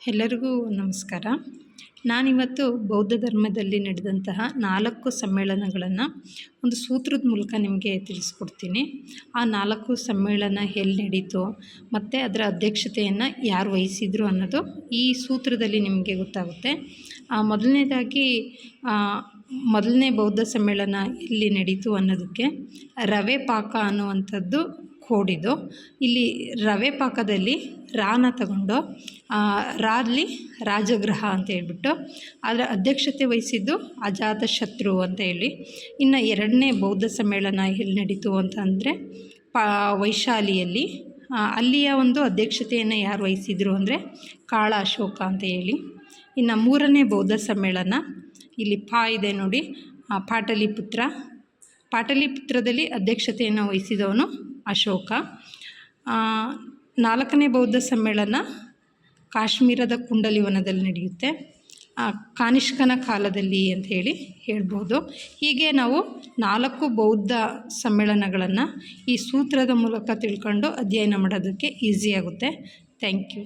ಎಲ್ಲರಿಗೂ ನಮಸ್ಕಾರ. ನಾನಿವತ್ತು ಬೌದ್ಧ ಧರ್ಮದಲ್ಲಿ ನಡೆದಂತಹ 4 ಸಮ್ಮೇಳನಗಳನ್ನು ಒಂದು ಸೂತ್ರದ ಮೂಲಕ ನಿಮಗೆ ತಿಳಿಸ್ಕೊಡ್ತೀನಿ. ಆ 4 ಸಮ್ಮೇಳನ ಎಲ್ಲಿ ನಡೀತು ಮತ್ತು ಅದರ ಅಧ್ಯಕ್ಷತೆಯನ್ನು ಯಾರು ವಹಿಸಿದರು ಅನ್ನೋದು ಈ ಸೂತ್ರದಲ್ಲಿ ನಿಮಗೆ ಗೊತ್ತಾಗುತ್ತೆ. ಮೊದಲನೇದಾಗಿ ಮೊದಲನೇ ಬೌದ್ಧ ಸಮ್ಮೇಳನ ಎಲ್ಲಿ ನಡೀತು ಅನ್ನೋದಕ್ಕೆ ರವೆ ಪಾಕ ಅನ್ನುವಂಥದ್ದು ಕೋಡಿದು. ಇಲ್ಲಿ ರವೆ ಪಾಕದಲ್ಲಿ ರಾನ ತಗೊಂಡು ರಾಲ್ಲಿ ರಾಜಗೃಹ ಅಂತ ಹೇಳ್ಬಿಟ್ಟು ಅದರ ಅಧ್ಯಕ್ಷತೆ ವಹಿಸಿದ್ದು ಅಜಾತಶತ್ರು ಅಂತ ಹೇಳಿ. ಇನ್ನು ಎರಡನೇ ಬೌದ್ಧ ಸಮ್ಮೇಳನ ಎಲ್ಲಿ ನಡೀತು ಅಂತಂದರೆ ವೈಶಾಲಿಯಲ್ಲಿ. ಅಲ್ಲಿಯ ಒಂದು ಅಧ್ಯಕ್ಷತೆಯನ್ನು ಯಾರು ವಹಿಸಿದರು ಅಂದರೆ ಕಾಳ ಅಶೋಕ ಅಂತ ಹೇಳಿ. ಇನ್ನು ಮೂರನೇ ಬೌದ್ಧ ಸಮ್ಮೇಳನ ಇಲ್ಲಿ ಇದೆ ನೋಡಿ, ಪಾಟಲಿಪುತ್ರ. ಪಾಟಲಿಪುತ್ರದಲ್ಲಿ ಅಧ್ಯಕ್ಷತೆಯನ್ನು ವಹಿಸಿದವನು ಅಶೋಕ. 4ನೇ ಬೌದ್ಧ ಸಮ್ಮೇಳನ ಕಾಶ್ಮೀರದ ಕುಂಡಲಿವನದಲ್ಲಿ ನಡೆಯುತ್ತೆ, ಕಾನಿಷ್ಕನ ಕಾಲದಲ್ಲಿ ಅಂತ ಹೇಳ್ಬೋದು. ಹೀಗೆ ನಾವು 4 ಬೌದ್ಧ ಸಮ್ಮೇಳನಗಳನ್ನು ಈ ಸೂತ್ರದ ಮೂಲಕ ತಿಳ್ಕೊಂಡು ಅಧ್ಯಯನ ಮಾಡೋದಕ್ಕೆ ಈಸಿಯಾಗುತ್ತೆ. Thank you.